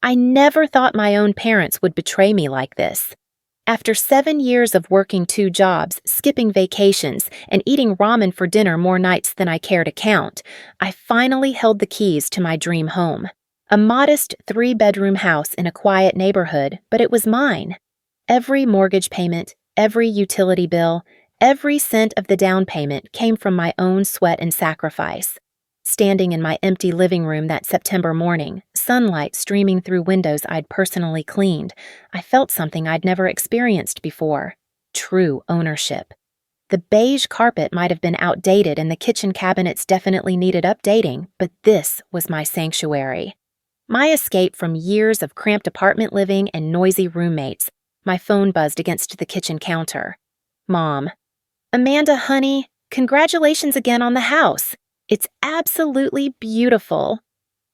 I never thought my own parents would betray me like this. After 7 years of working 2 jobs, skipping vacations, and eating ramen for dinner more nights than I care to count, I finally held the keys to my dream home. A modest 3-bedroom house in a quiet neighborhood, but it was mine. Every mortgage payment, every utility bill, every cent of the down payment came from my own sweat and sacrifice. Standing in my empty living room that September morning, sunlight streaming through windows I'd personally cleaned, I felt something I'd never experienced before: true ownership. The beige carpet might have been outdated and the kitchen cabinets definitely needed updating, but this was my sanctuary. My escape from years of cramped apartment living and noisy roommates. My phone buzzed against the kitchen counter. Mom. Amanda, honey, congratulations again on the house. It's absolutely beautiful.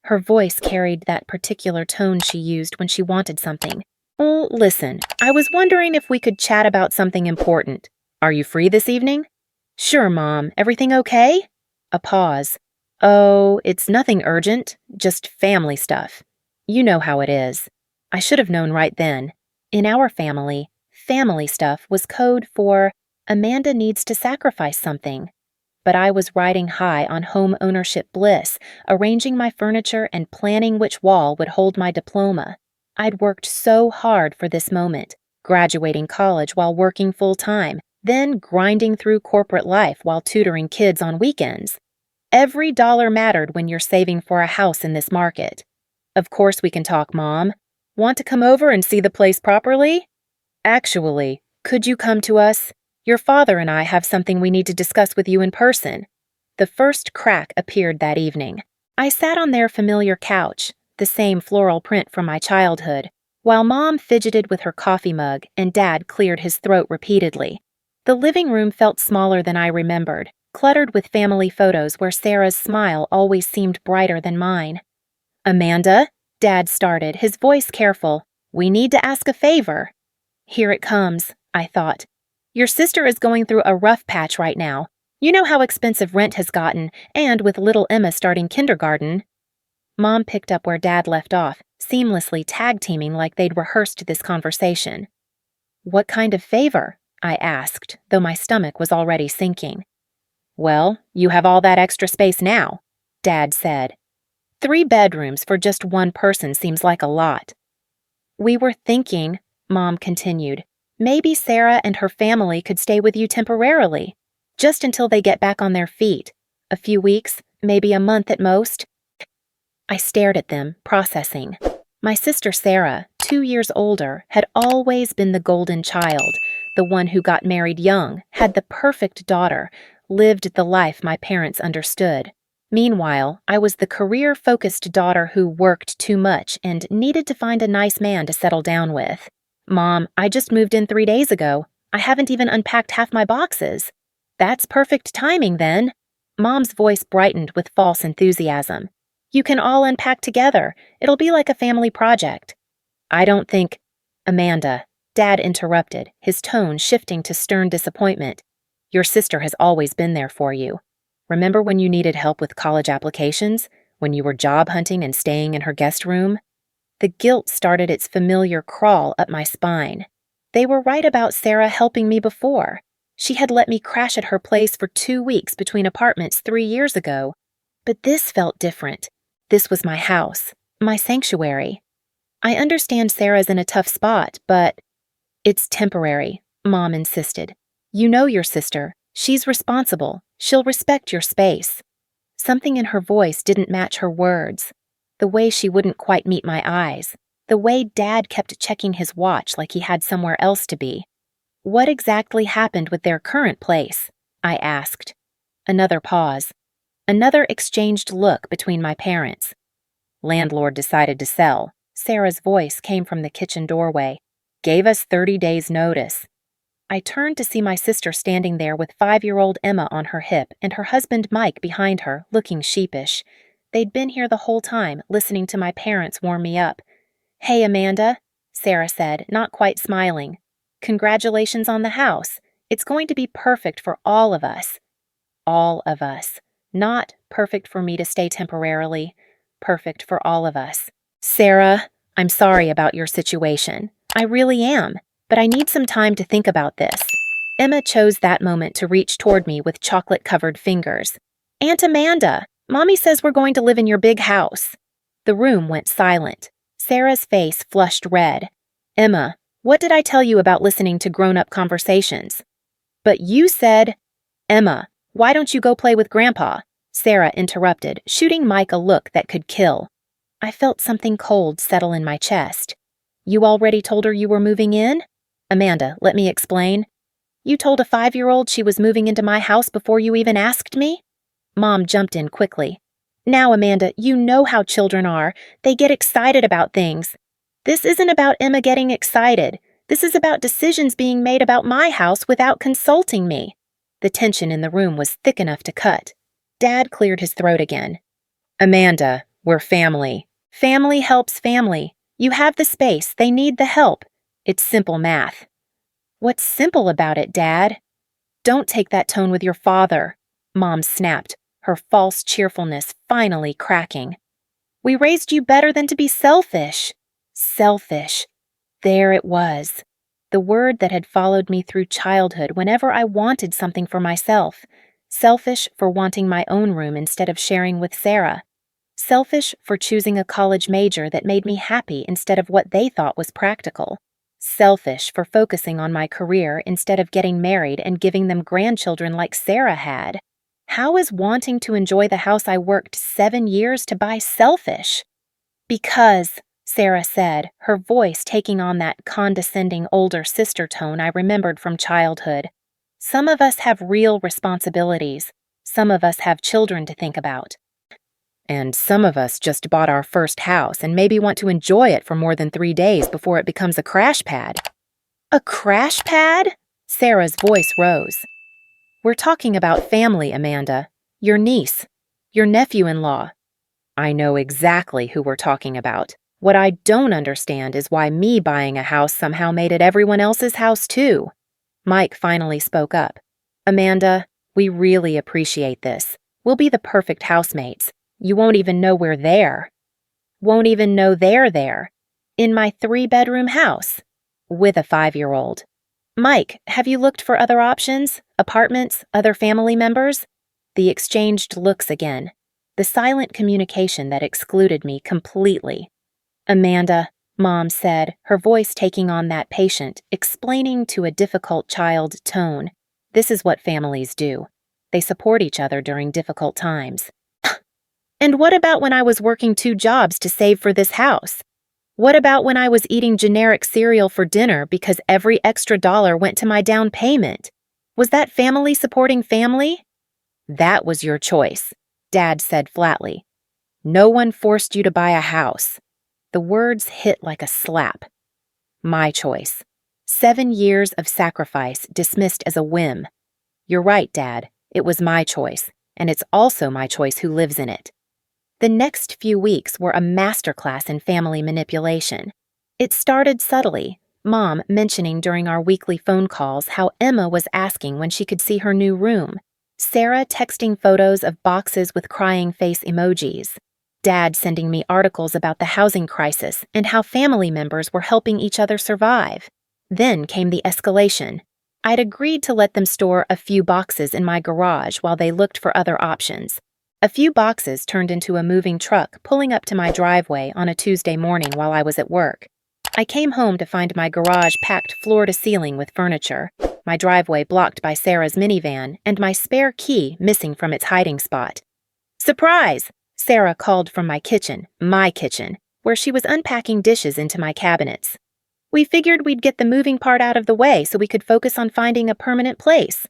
Her voice carried that particular tone she used when she wanted something. Oh, listen, I was wondering if we could chat about something important. Are you free this evening? Sure, Mom. Everything okay? A pause. Oh, it's nothing urgent, just family stuff. You know how it is. I should have known right then. In our family, family stuff was code for Amanda needs to sacrifice something. But I was riding high on home ownership bliss, arranging my furniture and planning which wall would hold my diploma. I'd worked so hard for this moment, graduating college while working full-time, then grinding through corporate life while tutoring kids on weekends. Every dollar mattered when you're saving for a house in this market. Of course we can talk, Mom. Want to come over and see the place properly? Actually, could you come to us? Your father and I have something we need to discuss with you in person. The first crack appeared that evening. I sat on their familiar couch, the same floral print from my childhood, while Mom fidgeted with her coffee mug and Dad cleared his throat repeatedly. The living room felt smaller than I remembered, cluttered with family photos where Sarah's smile always seemed brighter than mine. Amanda, Dad started, his voice careful. We need to ask a favor. Here it comes, I thought. Your sister is going through a rough patch right now. You know how expensive rent has gotten, and with little Emma starting kindergarten. Mom picked up where Dad left off, seamlessly tag-teaming like they'd rehearsed this conversation. What kind of favor? I asked, though my stomach was already sinking. Well, you have all that extra space now, Dad said. 3 bedrooms for just one person seems like a lot. We were thinking, Mom continued, maybe Sarah and her family could stay with you temporarily, just until they get back on their feet. A few weeks, maybe a month at most. I stared at them, processing. My sister Sarah, 2 years older, had always been the golden child, the one who got married young, had the perfect daughter, lived the life my parents understood. Meanwhile, I was the career-focused daughter who worked too much and needed to find a nice man to settle down with. Mom, I just moved in 3 days ago. I haven't even unpacked half my boxes. That's perfect timing, then. Mom's voice brightened with false enthusiasm. You can all unpack together. It'll be like a family project. I don't think... Amanda, Dad interrupted, his tone shifting to stern disappointment. Your sister has always been there for you. Remember when you needed help with college applications? When you were job hunting and staying in her guest room? The guilt started its familiar crawl up my spine. They were right about Sarah helping me before. She had let me crash at her place for 2 weeks between apartments 3 years ago. But this felt different. This was my house, my sanctuary. I understand Sarah's in a tough spot, but... It's temporary, Mom insisted. You know your sister. She's responsible. She'll respect your space. Something in her voice didn't match her words. The way she wouldn't quite meet my eyes. The way Dad kept checking his watch like he had somewhere else to be. What exactly happened with their current place? I asked. Another pause. Another exchanged look between my parents. Landlord decided to sell. Sarah's voice came from the kitchen doorway. Gave us 30 days' notice. I turned to see my sister standing there with 5-year-old Emma on her hip and her husband Mike behind her, looking sheepish. They'd been here the whole time, listening to my parents warm me up. Hey, Amanda, Sarah said, not quite smiling. Congratulations on the house. It's going to be perfect for all of us. All of us. Not perfect for me to stay temporarily. Perfect for all of us. Sarah, I'm sorry about your situation. I really am, but I need some time to think about this. Emma chose that moment to reach toward me with chocolate-covered fingers. Aunt Amanda, Mommy says we're going to live in your big house. The room went silent. Sarah's face flushed red. Emma, what did I tell you about listening to grown-up conversations? But you said... Emma, why don't you go play with Grandpa? Sarah interrupted, shooting Mike a look that could kill. I felt something cold settle in my chest. You already told her you were moving in? Amanda, let me explain. You told a 5-year-old she was moving into my house before you even asked me? Mom jumped in quickly. Now, Amanda, you know how children are. They get excited about things. This isn't about Emma getting excited. This is about decisions being made about my house without consulting me. The tension in the room was thick enough to cut. Dad cleared his throat again. Amanda, we're family. Family helps family. You have the space. They need the help. It's simple math. What's simple about it, Dad? Don't take that tone with your father, Mom snapped, her false cheerfulness finally cracking. We raised you better than to be selfish. Selfish. There it was. The word that had followed me through childhood whenever I wanted something for myself. Selfish for wanting my own room instead of sharing with Sarah. Selfish for choosing a college major that made me happy instead of what they thought was practical. Selfish for focusing on my career instead of getting married and giving them grandchildren like Sarah had. How is wanting to enjoy the house I worked 7 years to buy selfish? Because, Sarah said, her voice taking on that condescending older sister tone I remembered from childhood. Some of us have real responsibilities. Some of us have children to think about. And some of us just bought our first house and maybe want to enjoy it for more than 3 days before it becomes a crash pad. A crash pad? Sarah's voice rose. We're talking about family, Amanda. Your niece. Your nephew-in-law. I know exactly who we're talking about. What I don't understand is why me buying a house somehow made it everyone else's house too. Mike finally spoke up. Amanda, we really appreciate this. We'll be the perfect housemates. You won't even know we're there. Won't even know they're there. In my 3-bedroom house. With a 5-year-old. Mike, have you looked for other options? Apartments? Other family members? The exchanged looks again. The silent communication that excluded me completely. Amanda, Mom said, her voice taking on that patient, explaining to a difficult child tone. This is what families do. They support each other during difficult times. And what about when I was working 2 jobs to save for this house? What about when I was eating generic cereal for dinner because every extra dollar went to my down payment? Was that family supporting family? That was your choice, Dad said flatly. No one forced you to buy a house. The words hit like a slap. My choice. 7 years of sacrifice dismissed as a whim. You're right, Dad. It was my choice, and it's also my choice who lives in it. The next few weeks were a masterclass in family manipulation. It started subtly, Mom mentioning during our weekly phone calls how Emma was asking when she could see her new room, Sarah texting photos of boxes with crying face emojis, Dad sending me articles about the housing crisis and how family members were helping each other survive. Then came the escalation. I'd agreed to let them store a few boxes in my garage while they looked for other options. A few boxes turned into a moving truck pulling up to my driveway on a Tuesday morning while I was at work. I came home to find my garage packed floor to ceiling with furniture, my driveway blocked by Sarah's minivan, and my spare key missing from its hiding spot. Surprise! Sarah called from my kitchen, where she was unpacking dishes into my cabinets. We figured we'd get the moving part out of the way so we could focus on finding a permanent place.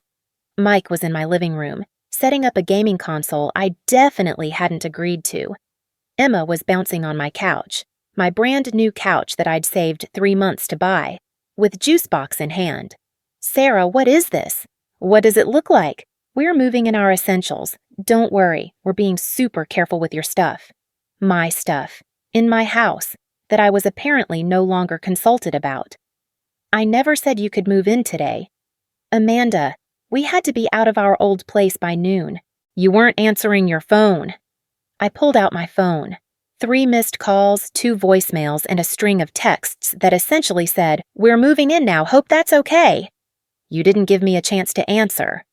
Mike was in my living room, setting up a gaming console I definitely hadn't agreed to. Emma was bouncing on my couch, my brand new couch that I'd saved 3 months to buy, with juice box in hand. Sarah, what is this? What does it look like? We're moving in our essentials. Don't worry, we're being super careful with your stuff. My stuff. In my house, that I was apparently no longer consulted about. I never said you could move in today. Amanda, we had to be out of our old place by noon. You weren't answering your phone. I pulled out my phone. 3 missed calls, 2 voicemails, and a string of texts that essentially said, "We're moving in now, hope that's okay." You didn't give me a chance to answer.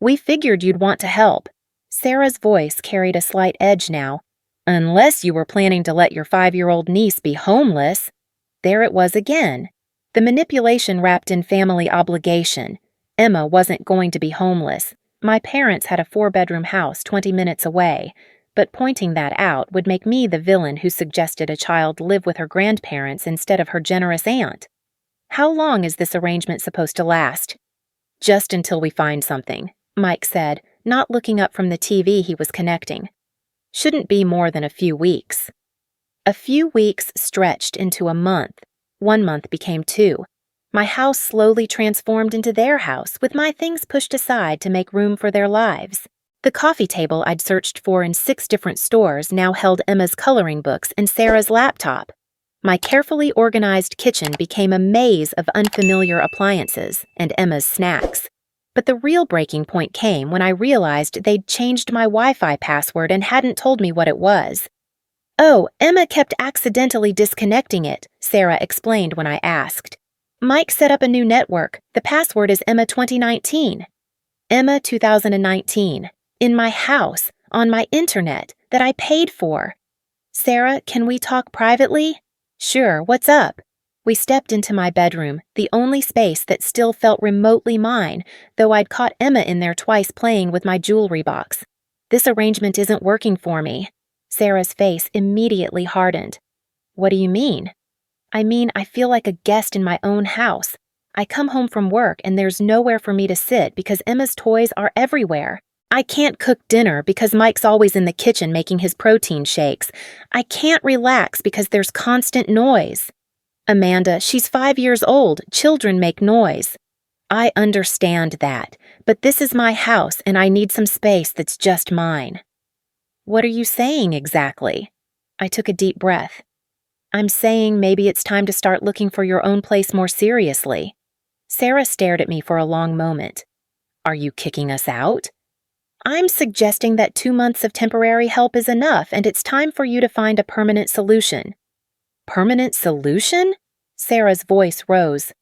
We figured you'd want to help. Sarah's voice carried a slight edge now. Unless you were planning to let your 5-year-old niece be homeless. There it was again. The manipulation wrapped in family obligation. Emma wasn't going to be homeless. My parents had a 4-bedroom house 20 minutes away, but pointing that out would make me the villain who suggested a child live with her grandparents instead of her generous aunt. How long is this arrangement supposed to last? Just until we find something, Mike said, not looking up from the TV he was connecting. Shouldn't be more than a few weeks. A few weeks stretched into a month. 1 month became 2. My house slowly transformed into their house, with my things pushed aside to make room for their lives. The coffee table I'd searched for in 6 different stores now held Emma's coloring books and Sarah's laptop. My carefully organized kitchen became a maze of unfamiliar appliances and Emma's snacks. But the real breaking point came when I realized they'd changed my Wi-Fi password and hadn't told me what it was. "Oh, Emma kept accidentally disconnecting it," Sarah explained when I asked. "Mike set up a new network. The password is Emma 2019. Emma 2019. In my house, on my internet, that I paid for." "Sarah, can we talk privately?" "Sure, what's up?" We stepped into my bedroom, the only space that still felt remotely mine, though I'd caught Emma in there twice playing with my jewelry box. "This arrangement isn't working for me." Sarah's face immediately hardened. "What do you mean?" "I mean, I feel like a guest in my own house. I come home from work and there's nowhere for me to sit because Emma's toys are everywhere. I can't cook dinner because Mike's always in the kitchen making his protein shakes. I can't relax because there's constant noise." "Amanda, she's 5 years old. Children make noise." "I understand that, but this is my house and I need some space that's just mine." "What are you saying exactly?" I took a deep breath. "I'm saying maybe it's time to start looking for your own place more seriously." Sarah stared at me for a long moment. "Are you kicking us out?" "I'm suggesting that 2 months of temporary help is enough and it's time for you to find a permanent solution." "Permanent solution?" Sarah's voice rose.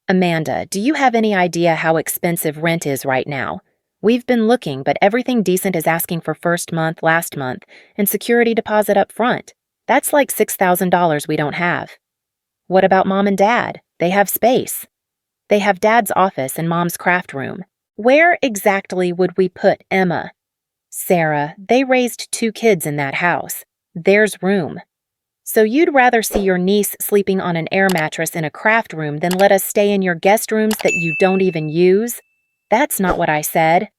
"Amanda, do you have any idea how expensive rent is right now? We've been looking, but everything decent is asking for first month, last month, and security deposit up front. That's like $6,000 we don't have." "What about Mom and Dad? They have space." "They have Dad's office and Mom's craft room. Where exactly would we put Emma?" "Sarah, they raised 2 kids in that house. There's room." "So you'd rather see your niece sleeping on an air mattress in a craft room than let us stay in your guest rooms that you don't even use?" "That's not what I said."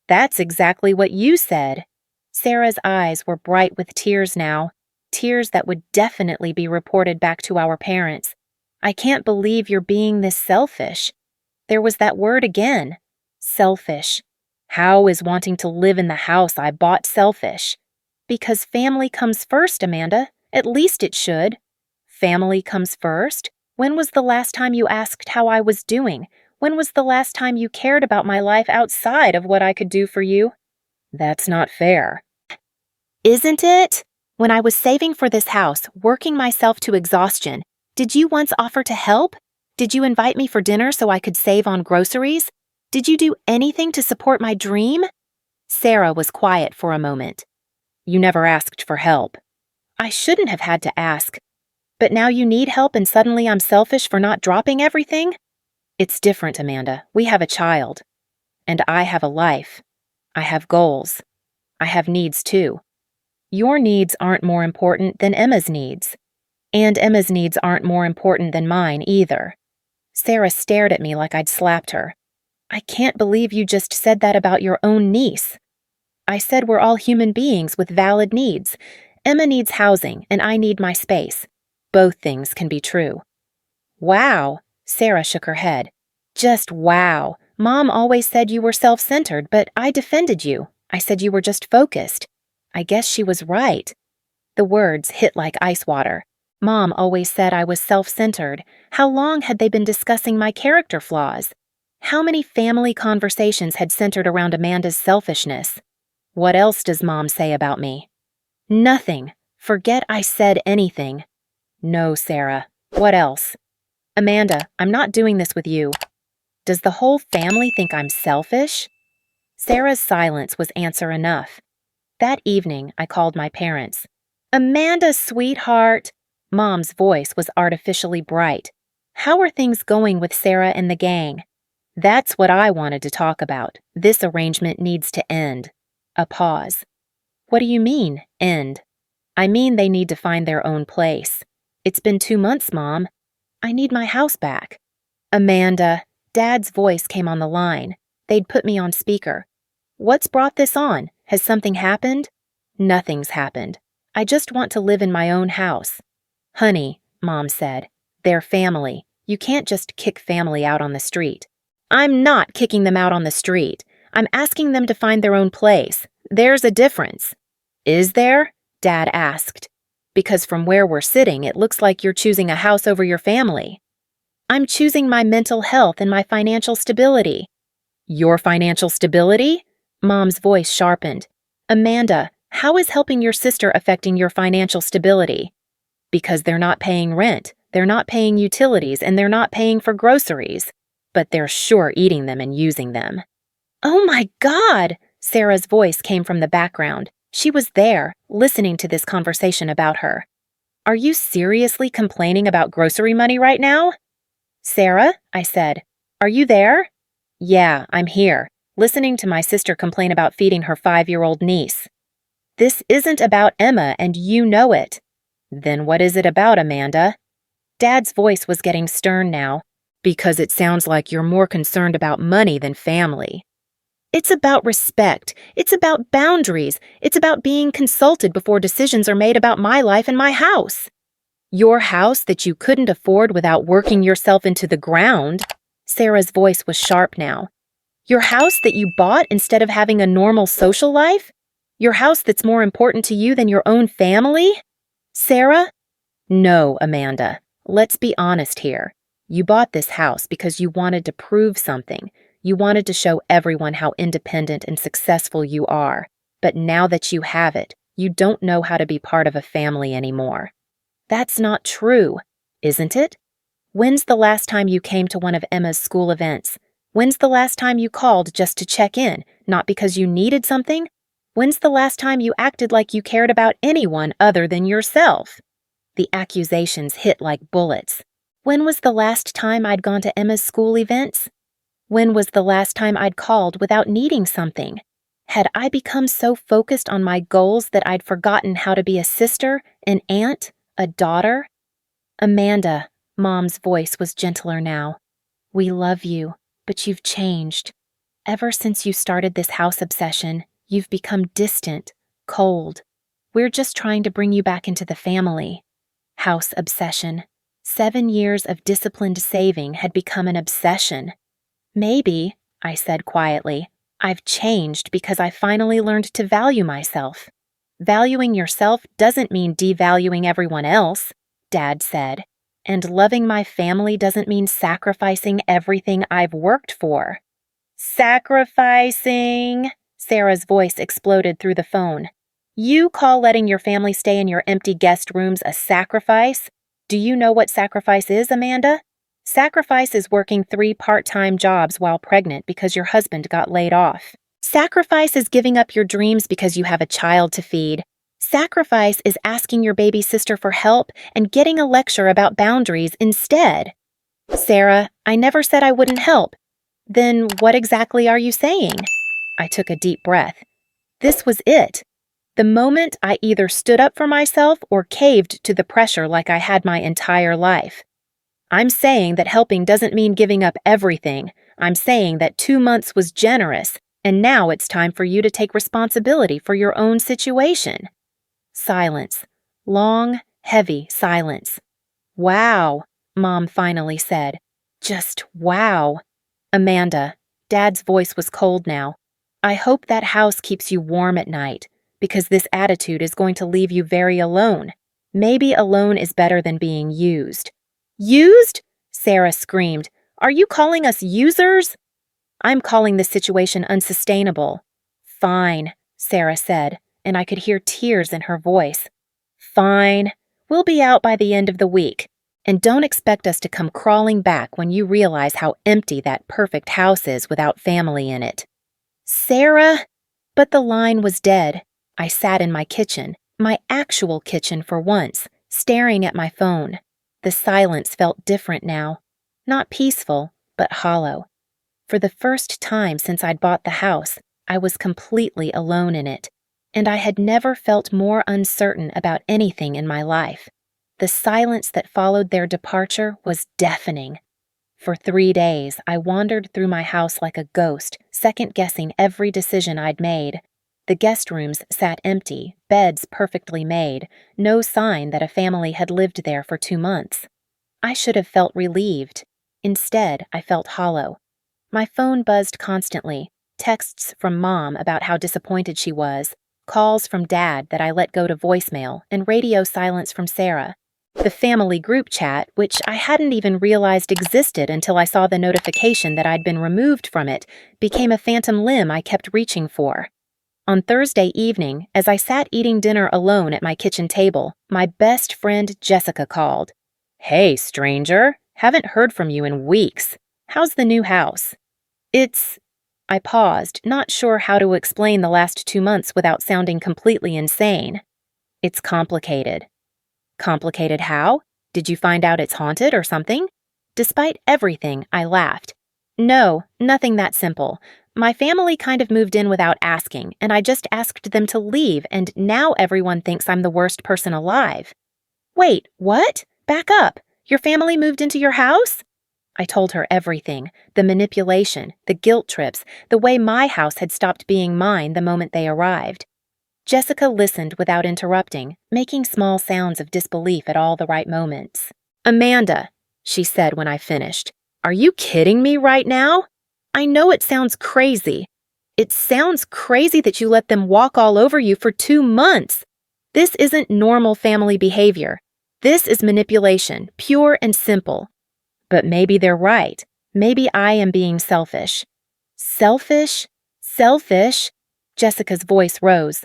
"That's exactly what you said." Sarah's eyes were bright with tears now, tears that would definitely be reported back to our parents. "I can't believe you're being this selfish." There was that word again. Selfish. How is wanting to live in the house I bought selfish? "Because family comes first, Amanda. At least it should." "Family comes first? When was the last time you asked how I was doing? When was the last time you cared about my life outside of what I could do for you?" "That's not fair." "Isn't it? When I was saving for this house, working myself to exhaustion, did you once offer to help? Did you invite me for dinner so I could save on groceries? Did you do anything to support my dream?" Sarah was quiet for a moment. "You never asked for help." "I shouldn't have had to ask. But now you need help and suddenly I'm selfish for not dropping everything?" "It's different, Amanda. We have a child. And I have a life. I have goals. I have needs too. Your needs aren't more important than Emma's needs. And Emma's needs aren't more important than mine either." Sarah stared at me like I'd slapped her. "I can't believe you just said that about your own niece." "I said we're all human beings with valid needs. Emma needs housing and I need my space. Both things can be true." "Wow." Sarah shook her head. "Just wow. Mom always said you were self-centered, but I defended you. I said you were just focused. I guess she was right." The words hit like ice water. Mom always said I was self-centered. How long had they been discussing my character flaws? How many family conversations had centered around Amanda's selfishness? What else does Mom say about me? Nothing. Forget I said anything. No, Sarah. What else? Amanda, I'm not doing this with you. Does the whole family think I'm selfish? Sarah's silence was answer enough. That evening, I called my parents. Amanda, sweetheart. Mom's voice was artificially bright. How are things going with Sarah and the gang? That's what I wanted to talk about. This arrangement needs to end. A pause. What do you mean, end? I mean they need to find their own place. It's been 2 months, Mom. I need my house back. Amanda, Dad's voice came on the line. They'd put me on speaker. What's brought this on? Has something happened? Nothing's happened. I just want to live in my own house. Honey, Mom said, they're family. You can't just kick family out on the street. I'm not kicking them out on the street. I'm asking them to find their own place. There's a difference. Is there? Dad asked. Because from where we're sitting, it looks like you're choosing a house over your family. I'm choosing my mental health and my financial stability. Your financial stability? Mom's voice sharpened. Amanda, how is helping your sister affecting your financial stability? Because they're not paying rent, they're not paying utilities, and they're not paying for groceries. But they're sure eating them and using them. Oh my God! Sarah's voice came from the background. She was there, listening to this conversation about her. Are you seriously complaining about grocery money right now? Sarah, I said, are you there? Yeah, I'm here, listening to my sister complain about feeding her 5-year-old niece. This isn't about Emma, and you know it. Then what is it about, Amanda? Dad's voice was getting stern now, because it sounds like you're more concerned about money than family. It's about respect. It's about boundaries. It's about being consulted before decisions are made about my life and my house. Your house that you couldn't afford without working yourself into the ground. Sarah's voice was sharp now. Your house that you bought instead of having a normal social life? Your house that's more important to you than your own family? Sarah? No, Amanda. Let's be honest here. You bought this house because you wanted to prove something. You wanted to show everyone how independent and successful you are. But now that you have it, you don't know how to be part of a family anymore. That's not true, isn't it? When's the last time you came to one of Emma's school events? When's the last time you called just to check in, not because you needed something? When's the last time you acted like you cared about anyone other than yourself? The accusations hit like bullets. When was the last time I'd gone to Emma's school events? When was the last time I'd called without needing something? Had I become so focused on my goals that I'd forgotten how to be a sister, an aunt, a daughter? Amanda, Mom's voice was gentler now. We love you, but you've changed. Ever since you started this house obsession, you've become distant, cold. We're just trying to bring you back into the family. House obsession. 7 years of disciplined saving had become an obsession. Maybe, I said quietly, I've changed because I finally learned to value myself. Valuing yourself doesn't mean devaluing everyone else, Dad said. And loving my family doesn't mean sacrificing everything I've worked for. Sacrificing! Sarah's voice exploded through the phone. You call letting your family stay in your empty guest rooms a sacrifice? Do you know what sacrifice is, Amanda? Sacrifice is working 3 part-time jobs while pregnant because your husband got laid off. Sacrifice is giving up your dreams because you have a child to feed. Sacrifice is asking your baby sister for help and getting a lecture about boundaries instead. Sarah, I never said I wouldn't help. Then what exactly are you saying? I took a deep breath. This was it. The moment I either stood up for myself or caved to the pressure like I had my entire life. I'm saying that helping doesn't mean giving up everything. I'm saying that 2 months was generous, and now it's time for you to take responsibility for your own situation. Silence. Long, heavy silence. Wow, Mom finally said. Just wow. Amanda, Dad's voice was cold now. I hope that house keeps you warm at night, because this attitude is going to leave you very alone. Maybe alone is better than being used. Used? Sarah screamed. Are you calling us users? I'm calling this situation unsustainable. Fine, Sarah said, and I could hear tears in her voice. Fine. We'll be out by the end of the week. And don't expect us to come crawling back when you realize how empty that perfect house is without family in it. Sarah! But the line was dead. I sat in my kitchen, my actual kitchen for once, staring at my phone. The silence felt different now. Not peaceful, but hollow. For the first time since I'd bought the house, I was completely alone in it, and I had never felt more uncertain about anything in my life. The silence that followed their departure was deafening. For 3 days, I wandered through my house like a ghost, second-guessing every decision I'd made. The guest rooms sat empty, beds perfectly made, no sign that a family had lived there for 2 months. I should have felt relieved. Instead, I felt hollow. My phone buzzed constantly, texts from Mom about how disappointed she was, calls from Dad that I let go to voicemail, and radio silence from Sarah. The family group chat, which I hadn't even realized existed until I saw the notification that I'd been removed from it, became a phantom limb I kept reaching for. On Thursday evening, as I sat eating dinner alone at my kitchen table, my best friend Jessica called. "Hey, stranger. Haven't heard from you in weeks. How's the new house?" I paused, not sure how to explain the last 2 months without sounding completely insane. "It's complicated." "Complicated how? Did you find out it's haunted or something?" Despite everything, I laughed. "No, nothing that simple. My family kind of moved in without asking, and I just asked them to leave, and now everyone thinks I'm the worst person alive." "Wait, what? Back up. Your family moved into your house?" I told her everything, the manipulation, the guilt trips, the way my house had stopped being mine the moment they arrived. Jessica listened without interrupting, making small sounds of disbelief at all the right moments. "Amanda," she said when I finished, "are you kidding me right now? I know it sounds crazy. It sounds crazy that you let them walk all over you for 2 months. This isn't normal family behavior. This is manipulation, pure and simple. But maybe they're right. Maybe I am being selfish." "Selfish? Selfish?" Jessica's voice rose.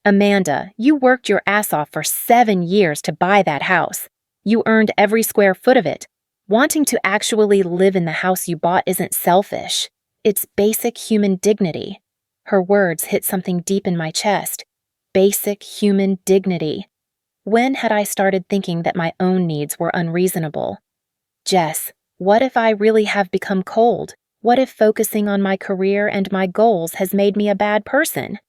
"Amanda, you worked your ass off for 7 years to buy that house. You earned every square foot of it. Wanting to actually live in the house you bought isn't selfish. It's basic human dignity." Her words hit something deep in my chest. Basic human dignity. When had I started thinking that my own needs were unreasonable? "Jess, what if I really have become cold? What if focusing on my career and my goals has made me a bad person?"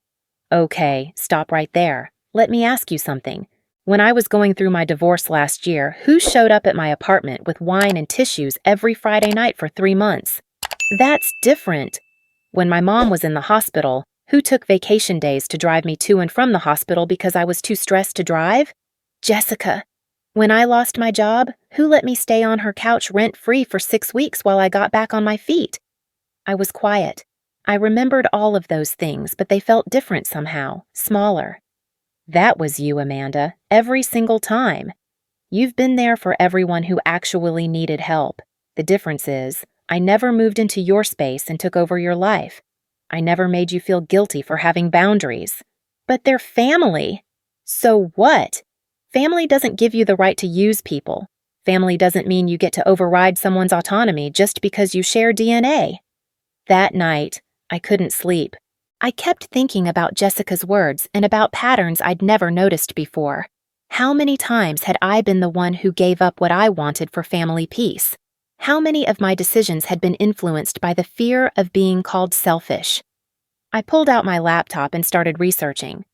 "Okay, stop right there. Let me ask you something. When I was going through my divorce last year, who showed up at my apartment with wine and tissues every Friday night for 3 months? That's different. When my mom was in the hospital, who took vacation days to drive me to and from the hospital because I was too stressed to drive? Jessica. When I lost my job, who let me stay on her couch rent-free for 6 weeks while I got back on my feet? I was quiet. I remembered all of those things, but they felt different somehow, smaller. "That was you, Amanda, every single time. You've been there for everyone who actually needed help. The difference is, I never moved into your space and took over your life. I never made you feel guilty for having boundaries. But they're family. So what? Family doesn't give you the right to use people. Family doesn't mean you get to override someone's autonomy just because you share DNA." That night, I couldn't sleep. I kept thinking about Jessica's words and about patterns I'd never noticed before. How many times had I been the one who gave up what I wanted for family peace? How many of my decisions had been influenced by the fear of being called selfish? I pulled out my laptop and started researching.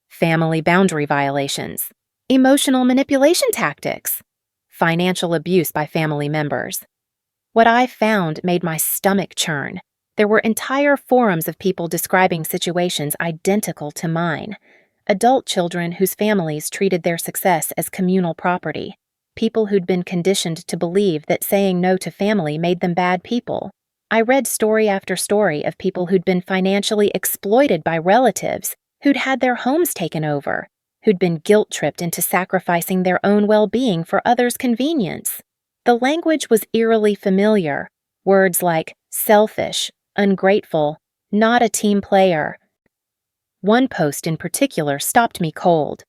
Family boundary violations, emotional manipulation tactics, financial abuse by family members. What I found made my stomach churn. There were entire forums of people describing situations identical to mine. Adult children whose families treated their success as communal property. People who'd been conditioned to believe that saying no to family made them bad people. I read story after story of people who'd been financially exploited by relatives, who'd had their homes taken over, who'd been guilt-tripped into sacrificing their own well-being for others' convenience. The language was eerily familiar. Words like selfish, ungrateful, not a team player. One post in particular stopped me cold.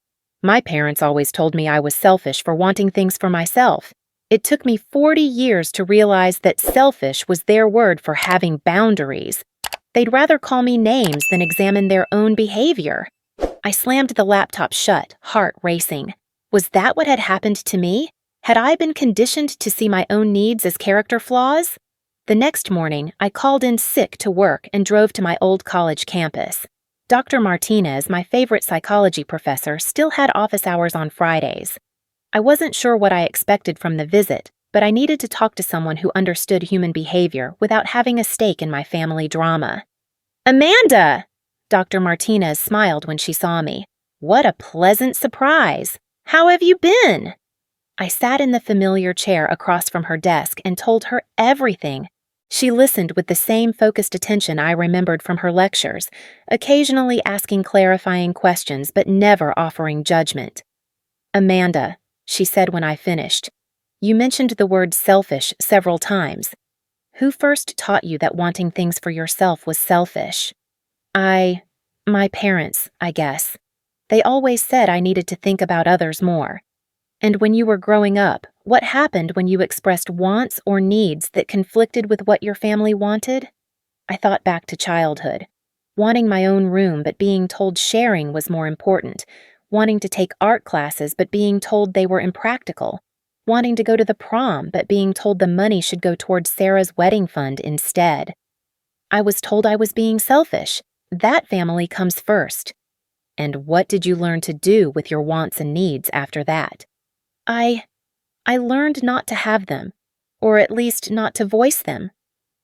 My parents always told me I was selfish for wanting things for myself. It took me 40 years to realize that selfish was their word for having boundaries. They'd rather call me names than examine their own behavior. I slammed the laptop shut, heart racing. Was that what had happened to me? Had I been conditioned to see my own needs as character flaws? The next morning, I called in sick to work and drove to my old college campus. Dr. Martinez, my favorite psychology professor, still had office hours on Fridays. I wasn't sure what I expected from the visit, but I needed to talk to someone who understood human behavior without having a stake in my family drama. "Amanda!" Dr. Martinez smiled when she saw me. "What a pleasant surprise! How have you been?" I sat in the familiar chair across from her desk and told her everything. She listened with the same focused attention I remembered from her lectures, occasionally asking clarifying questions but never offering judgment. "Amanda," she said when I finished, "you mentioned the word selfish several times. Who first taught you that wanting things for yourself was selfish?" My parents, I guess. They always said I needed to think about others more. And when you were growing up, what happened when you expressed wants or needs that conflicted with what your family wanted? I thought back to childhood. Wanting my own room but being told sharing was more important. Wanting to take art classes but being told they were impractical. Wanting to go to the prom but being told the money should go towards Sarah's wedding fund instead. I was told I was being selfish. That family comes first. And what did you learn to do with your wants and needs after that? I learned not to have them, or at least not to voice them.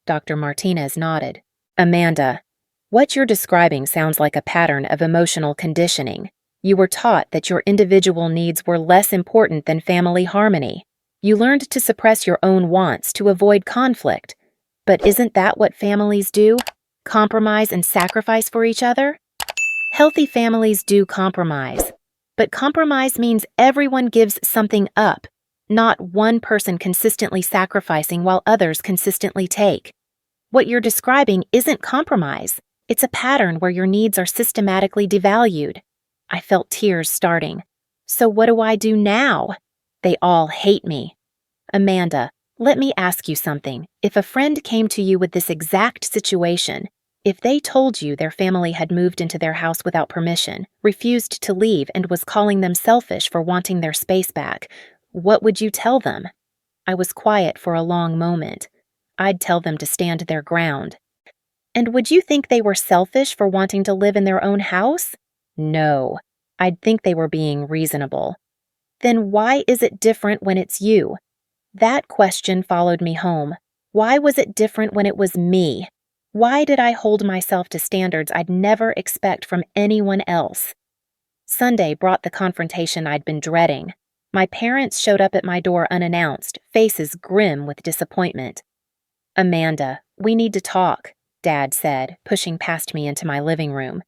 Dr. Martinez nodded. "Amanda, what you're describing sounds like a pattern of emotional conditioning. You were taught that your individual needs were less important than family harmony. You learned to suppress your own wants to avoid conflict. But isn't that what families do? Compromise and sacrifice for each other? Healthy families do compromise. But compromise means everyone gives something up, not one person consistently sacrificing while others consistently take. What you're describing isn't compromise. It's a pattern where your needs are systematically devalued." I felt tears starting. "So what do I do now? They all hate me." "Amanda, let me ask you something. If a friend came to you with this exact situation, if they told you their family had moved into their house without permission, refused to leave, and was calling them selfish for wanting their space back, what would you tell them?" I was quiet for a long moment. I'd tell them to stand their ground. "And would you think they were selfish for wanting to live in their own house?" "No. I'd think they were being reasonable." "Then why is it different when it's you?" That question followed me home. Why was it different when it was me? Why did I hold myself to standards I'd never expect from anyone else? Sunday brought the confrontation I'd been dreading. My parents showed up at my door unannounced, faces grim with disappointment. "Amanda, we need to talk," Dad said, pushing past me into my living room.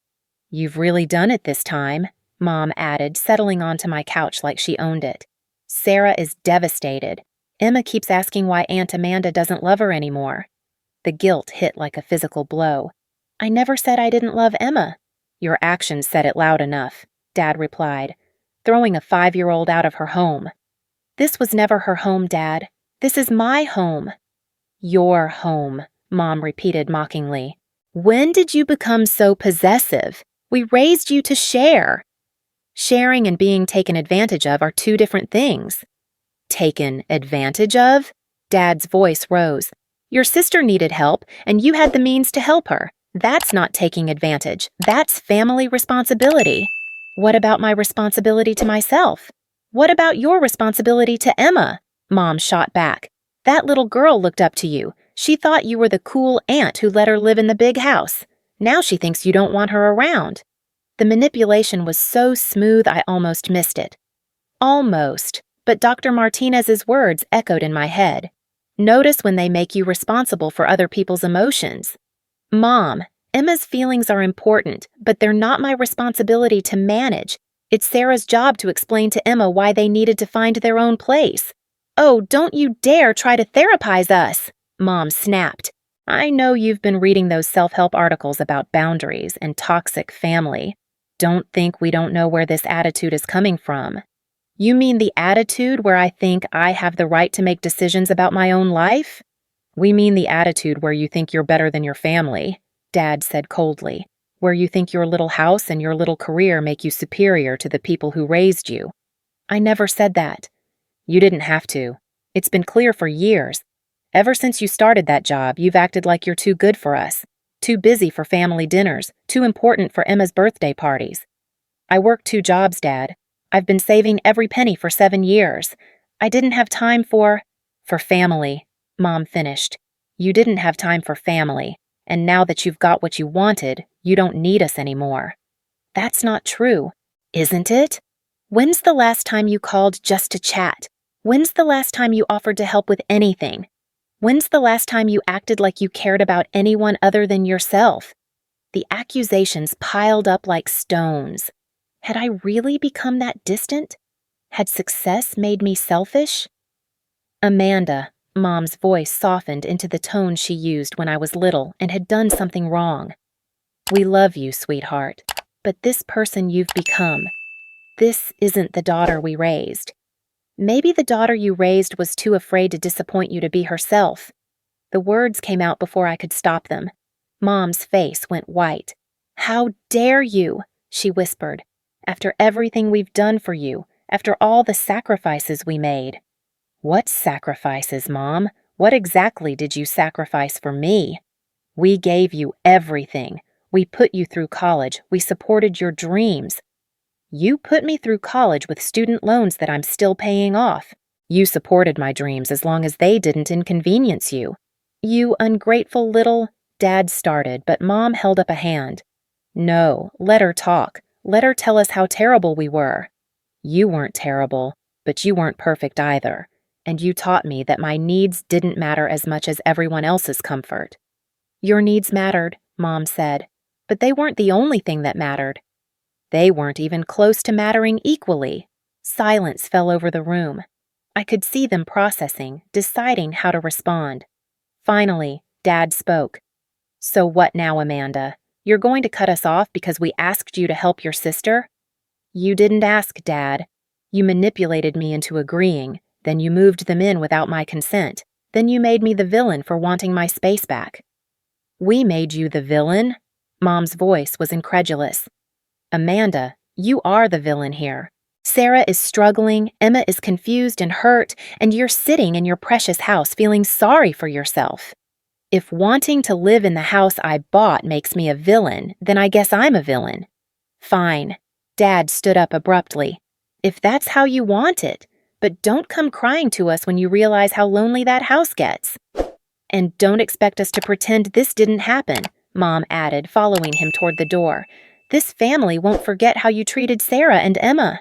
"You've really done it this time," Mom added, settling onto my couch like she owned it. "Sarah is devastated. Emma keeps asking why Aunt Amanda doesn't love her anymore." The guilt hit like a physical blow. "I never said I didn't love Emma." "Your actions said it loud enough," Dad replied, "throwing a 5-year-old out of her home." "This was never her home, Dad. This is my home." "Your home," Mom repeated mockingly. "When did you become so possessive? We raised you to share." Sharing and being taken advantage of are two different things. "Taken advantage of?" Dad's voice rose. "Your sister needed help, and you had the means to help her. That's not taking advantage. That's family responsibility." "What about my responsibility to myself?" "What about your responsibility to Emma?" Mom shot back. "That little girl looked up to you. She thought you were the cool aunt who let her live in the big house. Now she thinks you don't want her around." The manipulation was so smooth I almost missed it. Almost, but Dr. Martinez's words echoed in my head. "Notice when they make you responsible for other people's emotions." "Mom, Emma's feelings are important, but they're not my responsibility to manage. It's Sarah's job to explain to Emma why they needed to find their own place." "Oh, don't you dare try to therapize us," Mom snapped. "I know you've been reading those self-help articles about boundaries and toxic family. Don't think we don't know where this attitude is coming from. You mean the attitude where I think I have the right to make decisions about my own life? We mean the attitude where you think you're better than your family, Dad said coldly, where you think your little house and your little career make you superior to the people who raised you. I never said that. You didn't have to. It's been clear for years. Ever since you started that job, you've acted like you're too good for us, too busy for family dinners, too important for Emma's birthday parties. I work 2 jobs, Dad. I've been saving every penny for 7 years. I didn't have time for family, Mom finished. You didn't have time for family, and now that you've got what you wanted, you don't need us anymore. That's not true, isn't it? When's the last time you called just to chat? When's the last time you offered to help with anything? When's the last time you acted like you cared about anyone other than yourself? The accusations piled up like stones. Had I really become that distant? Had success made me selfish? Amanda, Mom's voice softened into the tone she used when I was little and had done something wrong. We love you, sweetheart, but this person you've become, this isn't the daughter we raised. Maybe the daughter you raised was too afraid to disappoint you to be herself. The words came out before I could stop them. Mom's face went white. How dare you, she whispered, after everything we've done for you, after all the sacrifices we made. What sacrifices, Mom? What exactly did you sacrifice for me? We gave you everything. We put you through college. We supported your dreams. You put me through college with student loans that I'm still paying off. You supported my dreams as long as they didn't inconvenience you. You ungrateful little... Dad started, but Mom held up a hand. No, let her talk. Let her tell us how terrible we were. You weren't terrible, but you weren't perfect either. And you taught me that my needs didn't matter as much as everyone else's comfort. Your needs mattered, Mom said, but they weren't the only thing that mattered. They weren't even close to mattering equally. Silence fell over the room. I could see them processing, deciding how to respond. Finally, Dad spoke. So what now, Amanda? You're going to cut us off because we asked you to help your sister? You didn't ask, Dad. You manipulated me into agreeing. Then you moved them in without my consent. Then you made me the villain for wanting my space back. We made you the villain? Mom's voice was incredulous. Amanda, you are the villain here. Sarah is struggling, Emma is confused and hurt, and you're sitting in your precious house feeling sorry for yourself. If wanting to live in the house I bought makes me a villain, then I guess I'm a villain. Fine. Dad stood up abruptly. If that's how you want it, but don't come crying to us when you realize how lonely that house gets. And don't expect us to pretend this didn't happen, Mom added, following him toward the door. This family won't forget how you treated Sarah and Emma.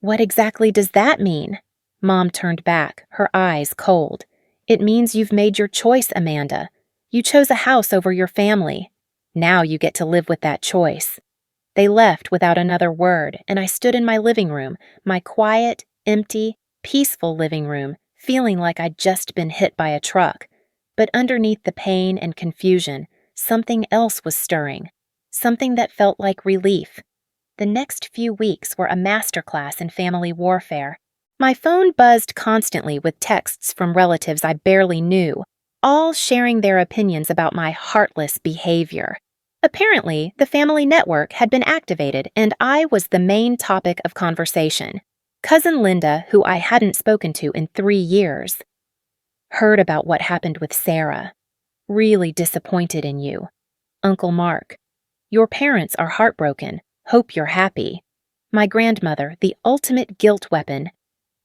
What exactly does that mean? Mom turned back, her eyes cold. It means you've made your choice, Amanda. You chose a house over your family. Now you get to live with that choice. They left without another word, and I stood in my living room, my quiet, empty, peaceful living room, feeling like I'd just been hit by a truck. But underneath the pain and confusion, something else was stirring, something that felt like relief. The next few weeks were a masterclass in family warfare. My phone buzzed constantly with texts from relatives I barely knew, all sharing their opinions about my heartless behavior. Apparently, the family network had been activated and I was the main topic of conversation. Cousin Linda, who I hadn't spoken to in 3 years, heard about what happened with Sarah. Really disappointed in you. Uncle Mark. Your parents are heartbroken. Hope you're happy. My grandmother, the ultimate guilt weapon.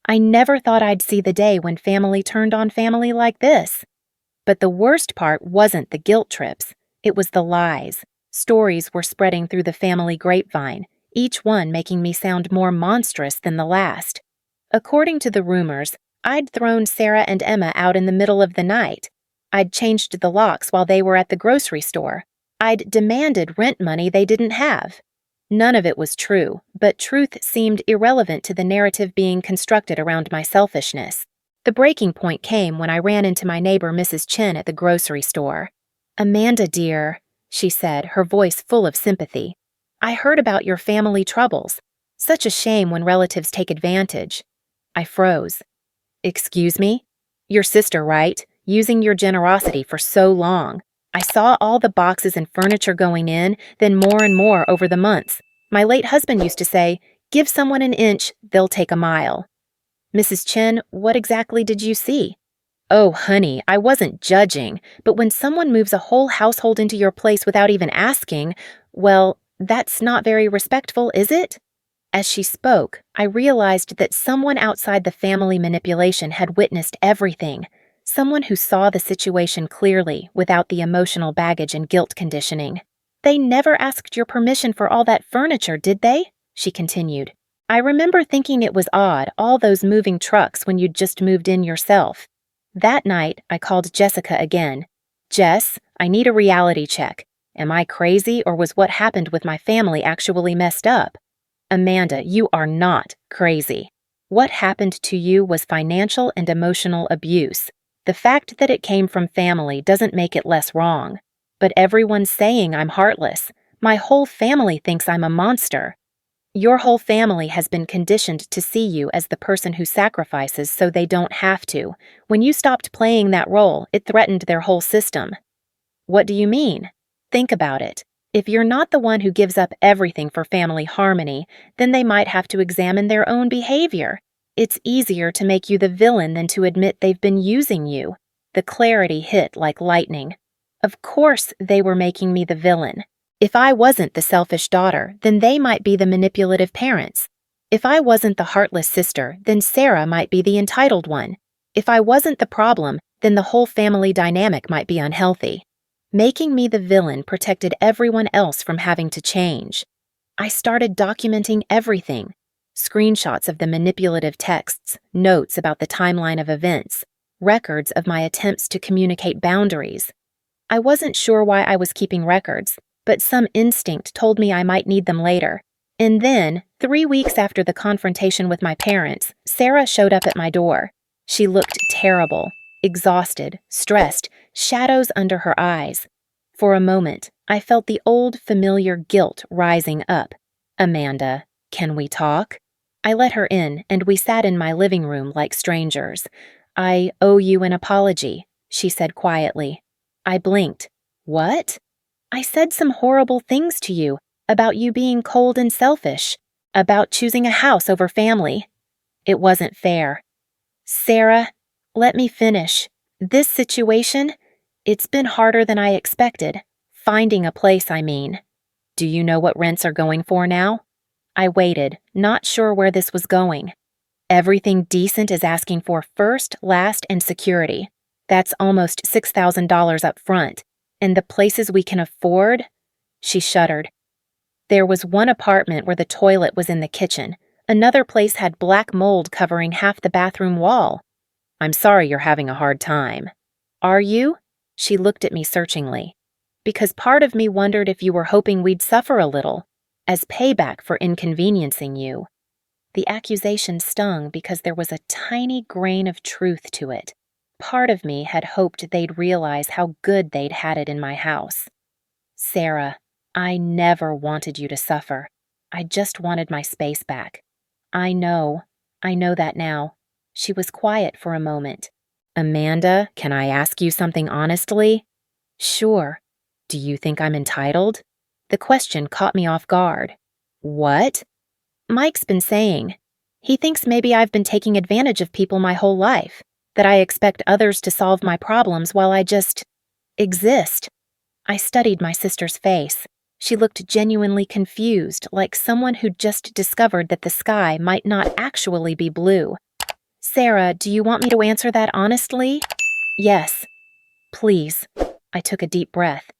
I never thought I'd see the day when family turned on family like this. But the worst part wasn't the guilt trips. It was the lies. Stories were spreading through the family grapevine, each one making me sound more monstrous than the last. According to the rumors, I'd thrown Sarah and Emma out in the middle of the night. I'd changed the locks while they were at the grocery store. I'd demanded rent money they didn't have. None of it was true, but truth seemed irrelevant to the narrative being constructed around my selfishness. The breaking point came when I ran into my neighbor Mrs. Chen at the grocery store. "Amanda, dear," she said, her voice full of sympathy. I heard about your family troubles. Such a shame when relatives take advantage. I froze. Excuse me? Your sister, right? Using your generosity for so long. I saw all the boxes and furniture going in, then more and more over the months. My late husband used to say, give someone an inch, they'll take a mile. Mrs. Chen, what exactly did you see? Oh, honey, I wasn't judging, but when someone moves a whole household into your place without even asking, well, that's not very respectful, is it? As she spoke, I realized that someone outside the family manipulation had witnessed everything. Someone who saw the situation clearly without the emotional baggage and guilt conditioning. They never asked your permission for all that furniture, did they? She continued. I remember thinking it was odd, all those moving trucks when you'd just moved in yourself. That night, I called Jessica again. Jess, I need a reality check. Am I crazy or was what happened with my family actually messed up? Amanda, you are not crazy. What happened to you was financial and emotional abuse. The fact that it came from family doesn't make it less wrong. But everyone's saying I'm heartless. My whole family thinks I'm a monster. Your whole family has been conditioned to see you as the person who sacrifices so they don't have to. When you stopped playing that role, it threatened their whole system. What do you mean? Think about it. If you're not the one who gives up everything for family harmony, then they might have to examine their own behavior. It's easier to make you the villain than to admit they've been using you. The clarity hit like lightning. Of course they were making me the villain. If I wasn't the selfish daughter, then they might be the manipulative parents. If I wasn't the heartless sister, then Sarah might be the entitled one. If I wasn't the problem, then the whole family dynamic might be unhealthy. Making me the villain protected everyone else from having to change. I started documenting everything. Screenshots of the manipulative texts, notes about the timeline of events, records of my attempts to communicate boundaries. I wasn't sure why I was keeping records, but some instinct told me I might need them later. And then, 3 weeks after the confrontation with my parents, Sarah showed up at my door. She looked terrible, exhausted, stressed, shadows under her eyes. For a moment, I felt the old, familiar guilt rising up. Amanda, can we talk? I let her in, and we sat in my living room like strangers. I owe you an apology, she said quietly. I blinked. What? I said some horrible things to you, about you being cold and selfish, about choosing a house over family. It wasn't fair. Sarah, let me finish. This situation, it's been harder than I expected. Finding a place, I mean. Do you know what rents are going for now? I waited, not sure where this was going. Everything decent is asking for first, last, and security. That's almost $6,000 up front. And the places we can afford? She shuddered. There was one apartment where the toilet was in the kitchen. Another place had black mold covering half the bathroom wall. I'm sorry you're having a hard time. Are you? She looked at me searchingly. Because part of me wondered if you were hoping we'd suffer a little, as payback for inconveniencing you. The accusation stung because there was a tiny grain of truth to it. Part of me had hoped they'd realize how good they'd had it in my house. Sarah, I never wanted you to suffer. I just wanted my space back. I know that now. She was quiet for a moment. Amanda, can I ask you something honestly? Sure. Do you think I'm entitled? The question caught me off guard. What? Mike's been saying. He thinks maybe I've been taking advantage of people my whole life. That I expect others to solve my problems while I just exist. I studied my sister's face. She looked genuinely confused, like someone who'd just discovered that the sky might not actually be blue. Sarah, do you want me to answer that honestly? Yes. Please. I took a deep breath.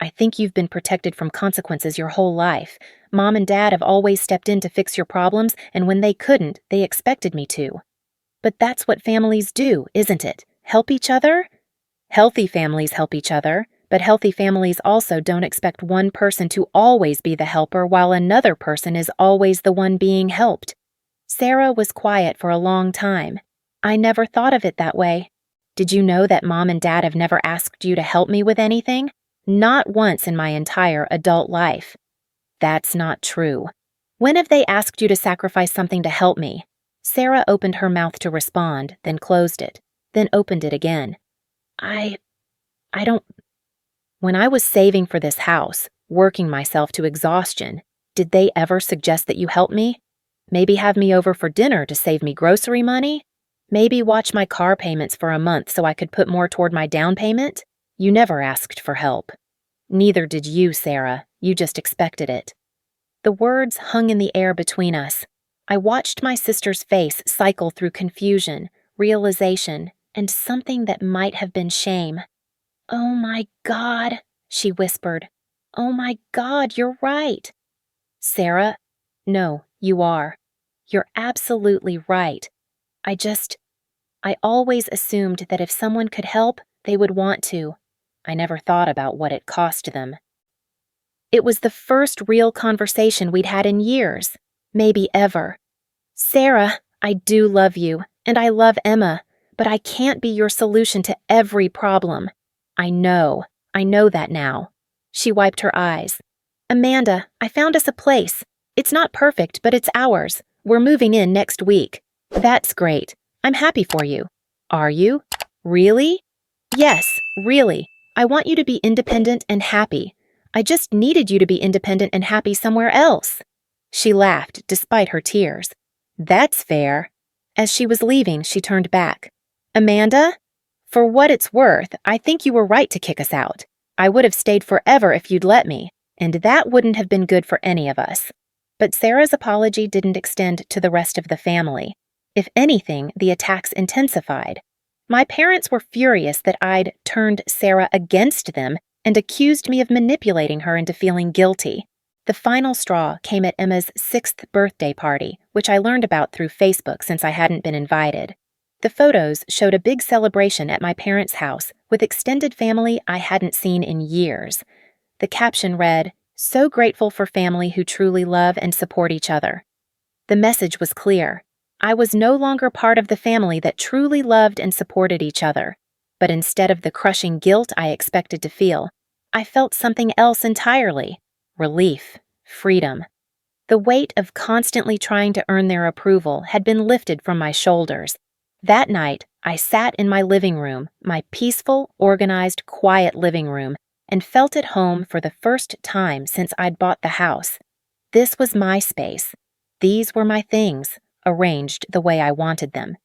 I think you've been protected from consequences your whole life. Mom and Dad have always stepped in to fix your problems, and when they couldn't, they expected me to. But that's what families do, isn't it? Help each other? Healthy families help each other, but healthy families also don't expect one person to always be the helper while another person is always the one being helped. Sarah was quiet for a long time. I never thought of it that way. Did you know that Mom and Dad have never asked you to help me with anything? Not once in my entire adult life. That's not true. When have they asked you to sacrifice something to help me? Sarah opened her mouth to respond, then closed it, then opened it again. I don't. When I was saving for this house, working myself to exhaustion, did they ever suggest that you help me? Maybe have me over for dinner to save me grocery money? Maybe watch my car payments for a month so I could put more toward my down payment? You never asked for help. Neither did you, Sarah. You just expected it. The words hung in the air between us. I watched my sister's face cycle through confusion, realization, and something that might have been shame. "Oh my God," she whispered. "Oh my God, you're right." Sarah, no, you are. You're absolutely right. I always assumed that if someone could help, they would want to. I never thought about what it cost them. It was the first real conversation we'd had in years, maybe ever. Sarah, I do love you, and I love Emma, but I can't be your solution to every problem. I know that now. She wiped her eyes. Amanda, I found us a place. It's not perfect, but it's ours. We're moving in next week. That's great. I'm happy for you. Are you? Really? Yes, really. I want you to be independent and happy. I just needed you to be independent and happy somewhere else. She laughed, despite her tears. That's fair. As she was leaving, she turned back. Amanda? For what it's worth, I think you were right to kick us out. I would have stayed forever if you'd let me, and that wouldn't have been good for any of us. But Sarah's apology didn't extend to the rest of the family. If anything, the attacks intensified. My parents were furious that I'd turned Sarah against them and accused me of manipulating her into feeling guilty. The final straw came at Emma's 6th birthday party, which I learned about through Facebook since I hadn't been invited. The photos showed a big celebration at my parents' house with extended family I hadn't seen in years. The caption read, "So grateful for family who truly love and support each other." The message was clear. I was no longer part of the family that truly loved and supported each other. But instead of the crushing guilt I expected to feel, I felt something else entirely. Relief, freedom. The weight of constantly trying to earn their approval had been lifted from my shoulders. That night, I sat in my living room, my peaceful, organized, quiet living room, and felt at home for the first time since I'd bought the house. This was my space. These were my things, arranged the way I wanted them.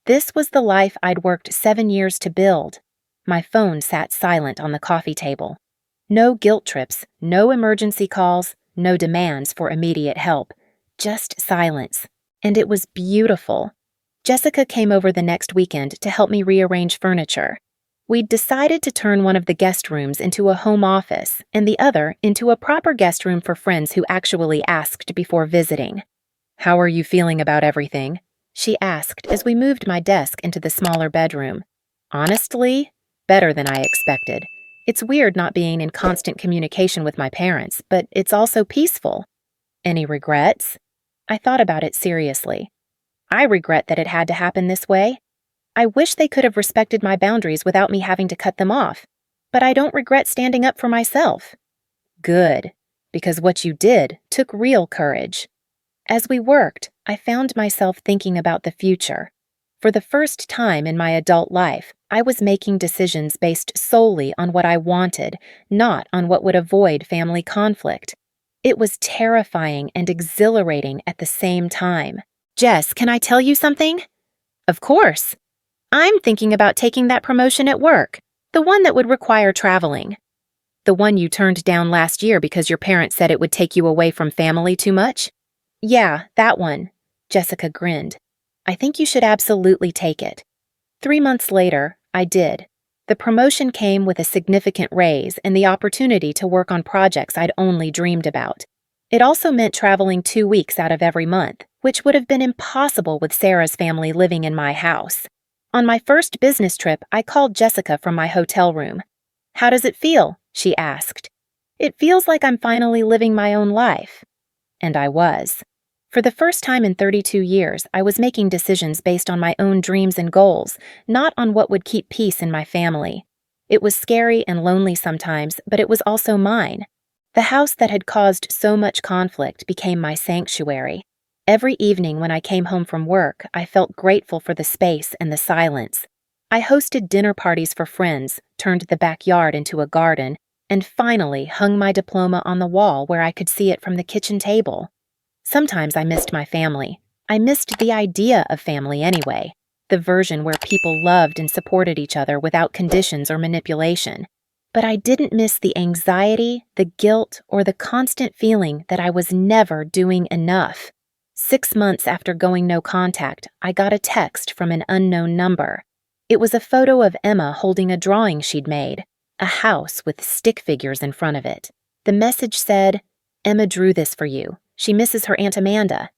This was the life I'd worked 7 years to build. My phone sat silent on the coffee table. No guilt trips, no emergency calls, no demands for immediate help. Just silence. And it was beautiful. Jessica came over the next weekend to help me rearrange furniture. We'd decided to turn one of the guest rooms into a home office and the other into a proper guest room for friends who actually asked before visiting. "How are you feeling about everything?" she asked as we moved my desk into the smaller bedroom. "Honestly, better than I expected. It's weird not being in constant communication with my parents, but it's also peaceful." "Any regrets?" I thought about it seriously. I regret that it had to happen this way. I wish they could have respected my boundaries without me having to cut them off, but I don't regret standing up for myself. Good, because what you did took real courage. As we worked, I found myself thinking about the future. For the first time in my adult life, I was making decisions based solely on what I wanted, not on what would avoid family conflict. It was terrifying and exhilarating at the same time. "Jess, can I tell you something?" "Of course." "I'm thinking about taking that promotion at work, the one that would require traveling." "The one you turned down last year because your parents said it would take you away from family too much?" "Yeah, that one." Jessica grinned. "I think you should absolutely take it." 3 months later, I did. The promotion came with a significant raise and the opportunity to work on projects I'd only dreamed about. It also meant traveling 2 weeks out of every month, which would have been impossible with Sarah's family living in my house. On my first business trip, I called Jessica from my hotel room. "How does it feel?" she asked. "It feels like I'm finally living my own life." And I was. For the first time in 32 years, I was making decisions based on my own dreams and goals, not on what would keep peace in my family. It was scary and lonely sometimes, but it was also mine. The house that had caused so much conflict became my sanctuary. Every evening when I came home from work, I felt grateful for the space and the silence. I hosted dinner parties for friends, turned the backyard into a garden, and finally hung my diploma on the wall where I could see it from the kitchen table. Sometimes I missed my family. I missed the idea of family anyway, the version where people loved and supported each other without conditions or manipulation. But I didn't miss the anxiety, the guilt, or the constant feeling that I was never doing enough. 6 months after going no contact, I got a text from an unknown number. It was a photo of Emma holding a drawing she'd made, a house with stick figures in front of it. The message said, "Emma drew this for you. She misses her Aunt Amanda."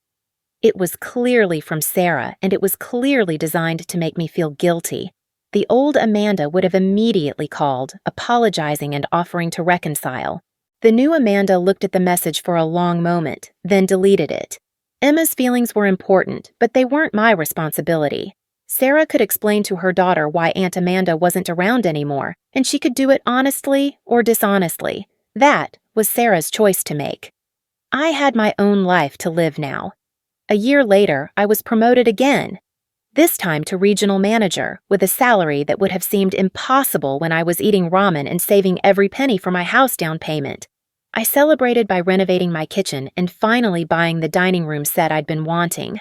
It was clearly from Sarah, and it was clearly designed to make me feel guilty. The old Amanda would have immediately called, apologizing and offering to reconcile. The new Amanda looked at the message for a long moment, then deleted it. Emma's feelings were important, but they weren't my responsibility. Sarah could explain to her daughter why Aunt Amanda wasn't around anymore, and she could do it honestly or dishonestly. That was Sarah's choice to make. I had my own life to live now. A year later, I was promoted again, this time to regional manager, with a salary that would have seemed impossible when I was eating ramen and saving every penny for my house down payment. I celebrated by renovating my kitchen and finally buying the dining room set I'd been wanting.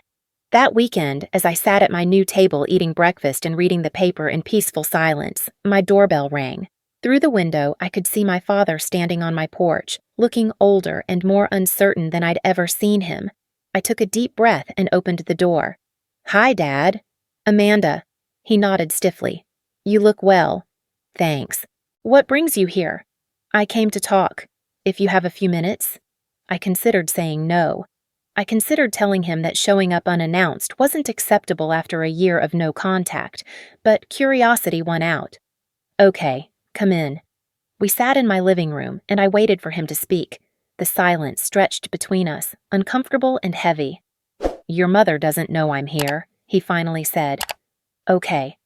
That weekend, as I sat at my new table eating breakfast and reading the paper in peaceful silence, my doorbell rang. Through the window, I could see my father standing on my porch, looking older and more uncertain than I'd ever seen him. I took a deep breath and opened the door. "Hi, Dad." "Amanda." He nodded stiffly. "You look well." "Thanks. What brings you here?" "I came to talk. If you have a few minutes." I considered saying no. I considered telling him that showing up unannounced wasn't acceptable after a year of no contact, but curiosity won out. "Okay, come in." We sat in my living room, and I waited for him to speak. The silence stretched between us, uncomfortable and heavy. "Your mother doesn't know I'm here," he finally said. "Okay."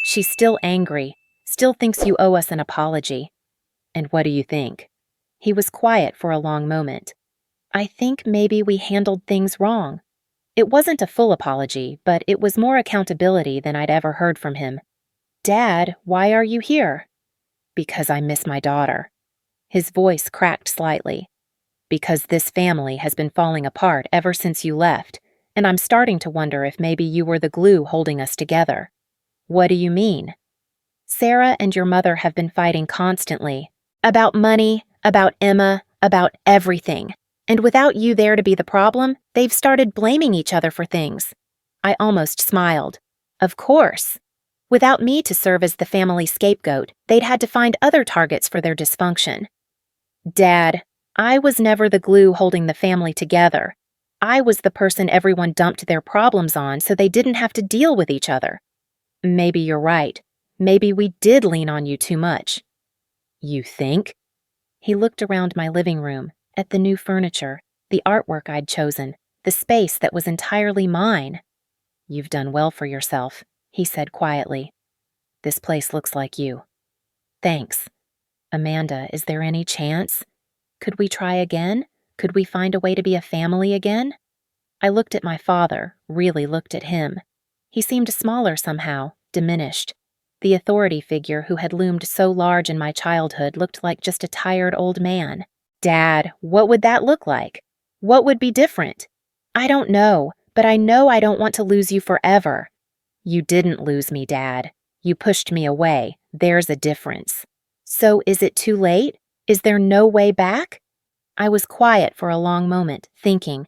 "She's still angry, still thinks you owe us an apology." "And what do you think?" He was quiet for a long moment. "I think maybe we handled things wrong." It wasn't a full apology, but it was more accountability than I'd ever heard from him. "Dad, why are you here?" "Because I miss my daughter." His voice cracked slightly. "Because this family has been falling apart ever since you left, and I'm starting to wonder if maybe you were the glue holding us together." "What do you mean?" "Sarah and your mother have been fighting constantly. About money, about Emma, about everything. And without you there to be the problem, they've started blaming each other for things." I almost smiled. "Of course. Without me to serve as the family scapegoat, they'd had to find other targets for their dysfunction." "Dad, I was never the glue holding the family together. I was the person everyone dumped their problems on so they didn't have to deal with each other." "Maybe you're right. Maybe we did lean on you too much." "You think?" He looked around my living room, at the new furniture, the artwork I'd chosen, the space that was entirely mine. "You've done well for yourself," he said quietly. "This place looks like you." "Thanks." "Amanda, is there any chance? Could we try again? Could we find a way to be a family again?" I looked at my father, really looked at him. He seemed smaller somehow, diminished. The authority figure who had loomed so large in my childhood looked like just a tired old man. "Dad, what would that look like? What would be different?" "I don't know, but I know I don't want to lose you forever." "You didn't lose me, Dad. You pushed me away. There's a difference." "So is it too late? Is there no way back?" I was quiet for a long moment, thinking.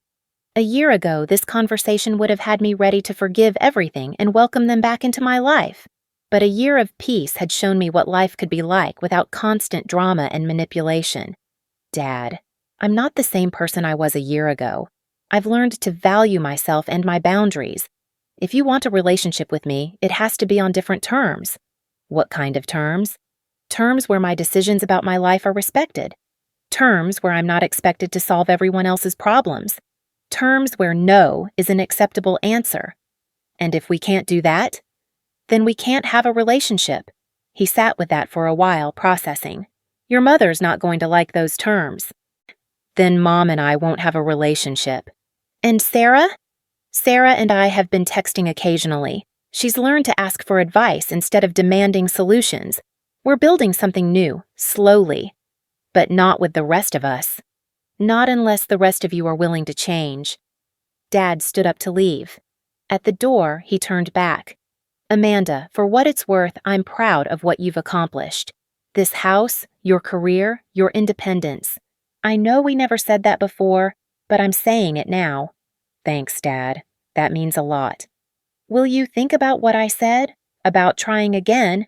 A year ago, this conversation would have had me ready to forgive everything and welcome them back into my life. But a year of peace had shown me what life could be like without constant drama and manipulation. "Dad, I'm not the same person I was a year ago. I've learned to value myself and my boundaries. If you want a relationship with me, it has to be on different terms." "What kind of terms?" "Terms where my decisions about my life are respected. Terms where I'm not expected to solve everyone else's problems. Terms where no is an acceptable answer. And if we can't do that, then we can't have a relationship." He sat with that for a while, processing. Your mother's not going to like those terms. Then Mom and I won't have a relationship. And Sarah? Sarah and I have been texting occasionally. She's learned to ask for advice instead of demanding solutions. We're building something new, slowly. But not with the rest of us. Not unless the rest of you are willing to change. Dad stood up to leave. At the door, he turned back. Amanda, for what it's worth, I'm proud of what you've accomplished. This house, your career, your independence. I know we never said that before, but I'm saying it now. Thanks, Dad. That means a lot. Will you think about what I said? About trying again?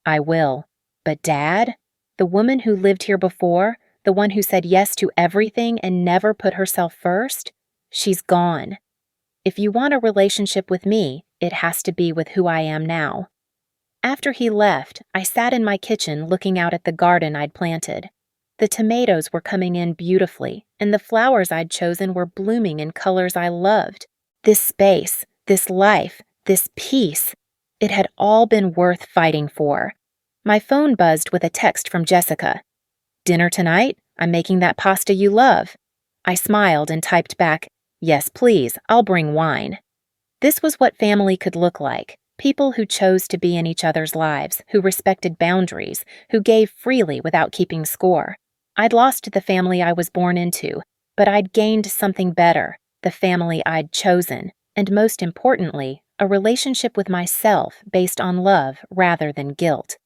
I will. But Dad? The woman who lived here before, the one who said yes to everything and never put herself first? She's gone. If you want a relationship with me, it has to be with who I am now. After he left, I sat in my kitchen looking out at the garden I'd planted. The tomatoes were coming in beautifully, and the flowers I'd chosen were blooming in colors I loved. This space, this life, this peace, it had all been worth fighting for. My phone buzzed with a text from Jessica. Dinner tonight? I'm making that pasta you love. I smiled and typed back, yes, please, I'll bring wine. This was what family could look like. People who chose to be in each other's lives, who respected boundaries, who gave freely without keeping score. I'd lost the family I was born into, but I'd gained something better, the family I'd chosen, and most importantly, a relationship with myself based on love rather than guilt.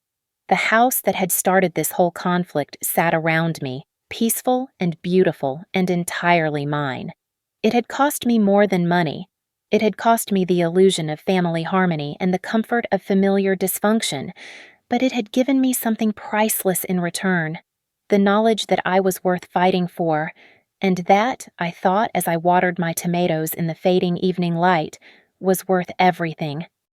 The house that had started this whole conflict sat around me, peaceful and beautiful and entirely mine. It had cost me more than money. It had cost me the illusion of family harmony and the comfort of familiar dysfunction, but it had given me something priceless in return, the knowledge that I was worth fighting for, and that, I thought as I watered my tomatoes in the fading evening light, was worth everything.